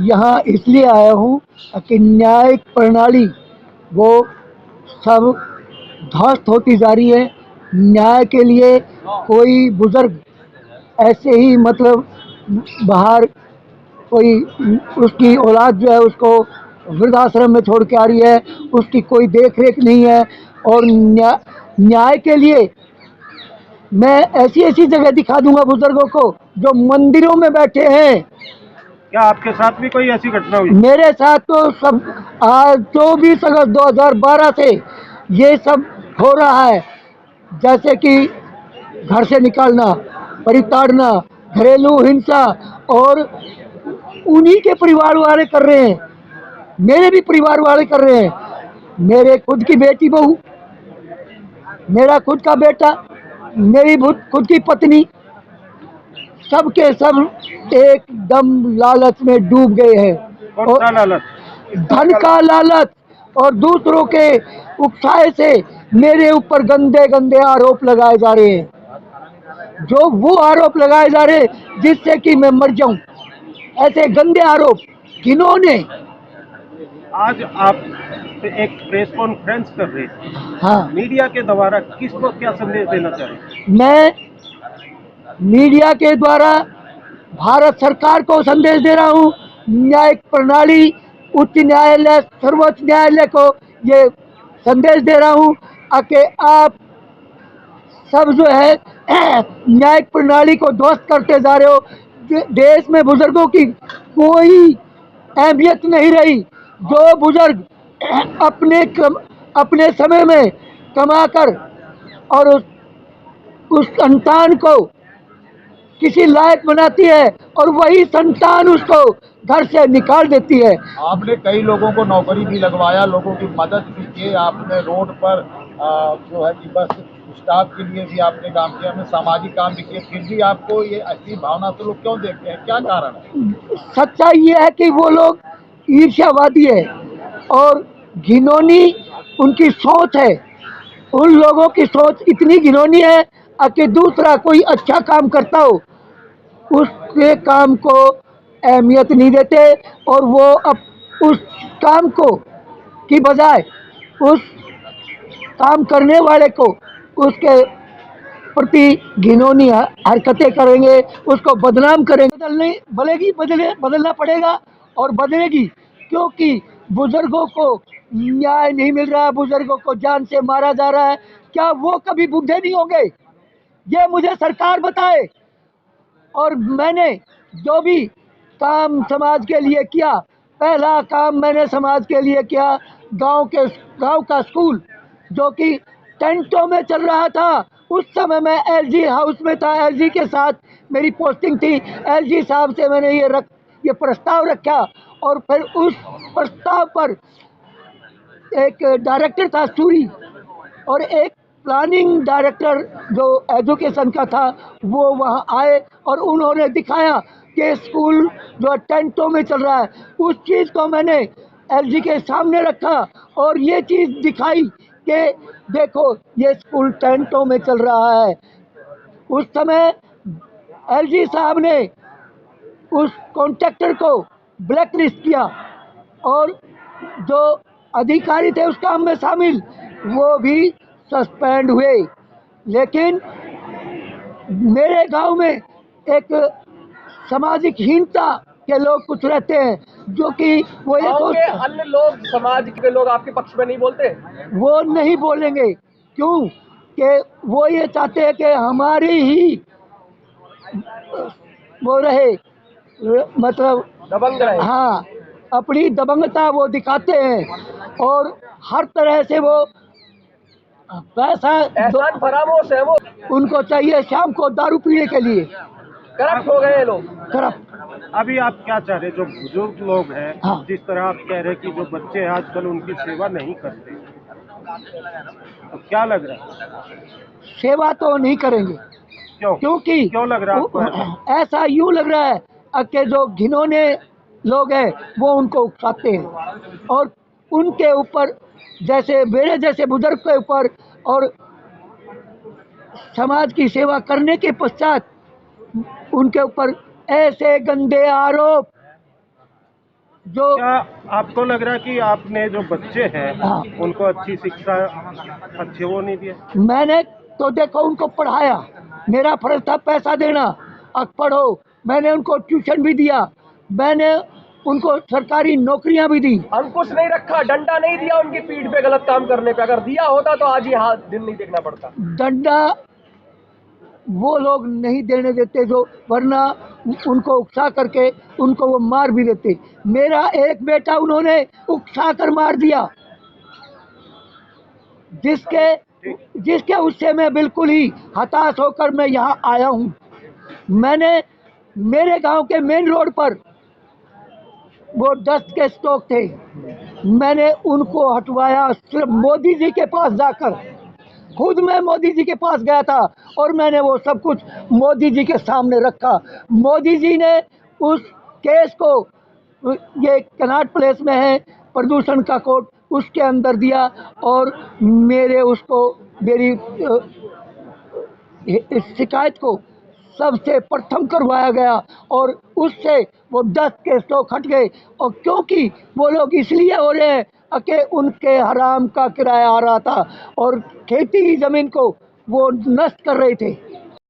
यहाँ इसलिए आया हूँ कि न्यायिक प्रणाली वो सब ध्वस्त होती जा रही है। न्याय के लिए कोई बुजुर्ग ऐसे ही मतलब बाहर कोई उसकी औलाद जो है उसको वृद्धाश्रम में छोड़ के आ रही है, उसकी कोई देख रेख नहीं है। और न्याय के लिए मैं ऐसी ऐसी जगह दिखा दूंगा बुजुर्गों को जो मंदिरों में बैठे हैं। क्या आपके साथ भी कोई ऐसी घटना हुई? मेरे साथ तो सब आज 24 अगस्त 2012 से ये सब हो रहा है। जैसे कि घर से निकालना, परिताड़ना, घरेलू हिंसा, और उन्हीं के परिवार वाले कर रहे हैं, मेरे भी परिवार वाले कर रहे हैं। मेरे खुद की बेटी बहू, मेरा खुद का बेटा, मेरी खुद की पत्नी, सब के सब एकदम लालच में डूब गए हैं। कौन सा लालच? धन का लालच और दूसरों के उकसाए से मेरे ऊपर गंदे गंदे आरोप लगाए जा रहे हैं, जो वो आरोप लगाए जा रहे हैं जिससे कि मैं मर जाऊं। ऐसे गंदे आरोप किन्होंने? आज आप एक प्रेस कॉन्फ्रेंस कर रहे हैं, हाँ, मीडिया के द्वारा किसको क्या संदेश देना चाह रहे हैं? मैं मीडिया के द्वारा भारत सरकार को संदेश दे रहा हूँ, न्यायिक प्रणाली, उच्च न्यायालय, सर्वोच्च न्यायालय को ये संदेश दे रहा हूँ कि आप सब जो है न्यायिक प्रणाली को ध्वस्त करते जा रहे हो। देश में बुजुर्गों की कोई अहमियत नहीं रही। जो बुजुर्ग अपने समय में कमाकर और उस संतान को किसी लायक बनाती है और वही संतान उसको घर से निकाल देती है। आपने कई लोगों को नौकरी भी लगवाया, लोगों की मदद भी की, आपने रोड पर जो है कि बस स्टाफ के लिए भी आपने काम किया, आपने सामाजिक काम भी किए, फिर भी आपको ये ऐसी भावना से लोग क्यों देखते हैं, क्या कारण है? सच्चाई ये है कि वो लोग ईर्ष्यावादी है और घिनौनी उनकी सोच है। उन लोगों की सोच इतनी घिनौनी है कि दूसरा कोई अच्छा काम करता हो उसके काम को अहमियत नहीं देते, और वो अब उस काम को की बजाय उस काम करने वाले को उसके प्रति घिनौनी हरकतें करेंगे, उसको बदनाम करेंगे। बदलने बदलेगी, बदलना पड़ेगा और बदलेगी, क्योंकि बुजुर्गों को न्याय नहीं मिल रहा है, बुजुर्गों को जान से मारा जा रहा है। क्या वो कभी बुढ़े नहीं होंगे? ये मुझे सरकार बताए। और मैंने जो भी काम समाज के लिए किया, पहला काम मैंने समाज के लिए किया, गांव का स्कूल जो कि टेंटों में चल रहा था। उस समय मैं एलजी हाउस में था, एलजी के साथ मेरी पोस्टिंग थी। एलजी साहब से मैंने ये प्रस्ताव रखा, और फिर उस प्रस्ताव पर एक डायरेक्टर था सूरी और एक प्लानिंग डायरेक्टर जो एजुकेशन का था, वो वहाँ आए और उन्होंने दिखाया कि स्कूल जो टेंटों में चल रहा है। उस चीज़ को मैंने एलजी के सामने रखा और ये चीज़ दिखाई कि देखो ये स्कूल टेंटों में चल रहा है। उस समय एलजी साहब ने उस कॉन्ट्रैक्टर को ब्लैक लिस्ट किया और जो अधिकारी थे उस काम में शामिल वो भी सस्पेंड हुए। लेकिन मेरे गांव में एक सामाजिक हीनता के लोग कुछ रहते हैं जो कि वो ये के अन्य लोग, समाज के लोग आपके पक्ष में नहीं बोलते? वो नहीं बोलेंगे, क्यों कि वो ये चाहते हैं कि हमारी ही वो रहे, मतलब दबंग रहे। हाँ, अपनी दबंगता वो दिखाते हैं और हर तरह से वो पैसा एहसान फरामोश है वो। उनको चाहिए शाम को दारू पीने के लिए। करप्ट हो गए लोग। करप्ट। अभी आप क्या चाह रहे हैं? जो बुजुर्ग लोग हैं, हाँ। जिस तरह आप कह रहे हैं कि जो बच्चे आजकल उनकी सेवा नहीं करते, तो क्या लग रहा है? सेवा तो नहीं करेंगे। क्यों? क्योंकि क्यों लग रहा है आपको ऐसा? ऐसा यूं लग रहा है कि जो घिनौने लोग हैं वो उनको उकसाते हैं और उनके ऊपर, जैसे मेरे जैसे बुजुर्ग के ऊपर और समाज की सेवा करने के पश्चात उनके ऊपर ऐसे गंदे आरोप जो क्या आपको लग रहा है कि आपने जो बच्चे हैं हाँ। उनको अच्छी शिक्षा अच्छे वो नहीं दिए? मैंने तो देखो उनको पढ़ाया, मेरा फर्ज था पैसा देना, अब पढ़ो। मैंने उनको ट्यूशन भी दिया, मैंने उनको सरकारी नौकरियां भी दी। अंकुश नहीं रखा, डंडा नहीं दिया उनकी पीठ पे गलत काम करने पे। अगर दिया होता तो आज ये हाथ दिन नहीं देखना पड़ता। डंडा वो लोग नहीं देने देते जो, वरना उनको उकसा करके उनको वो मार भी देते। मेरा एक बेटा उन्होंने उकसा कर मार दिया, जिसके जिसके उससे मैं बिल्कुल ही हताश होकर मैं यहाँ आया हूँ। मैंने मेरे गांव के मेन रोड पर वो डस्ट के स्टॉक थे, मैंने उनको हटवाया सिर्फ मोदी जी के पास जाकर। खुद मैं मोदी जी के पास गया था और मैंने वो सब कुछ मोदी जी के सामने रखा। मोदी जी ने उस केस को, ये कनॉट प्लेस में है प्रदूषण का कोर्ट, उसके अंदर दिया और मेरे उसको मेरी इस शिकायत को सबसे प्रथम करवाया गया और उससे वो 10 केस तो हट गए। और क्योंकि वो लोग इसलिए हो रहे हैं कि उनके हराम का किराया आ रहा था और खेती की ज़मीन को वो नष्ट कर रहे थे।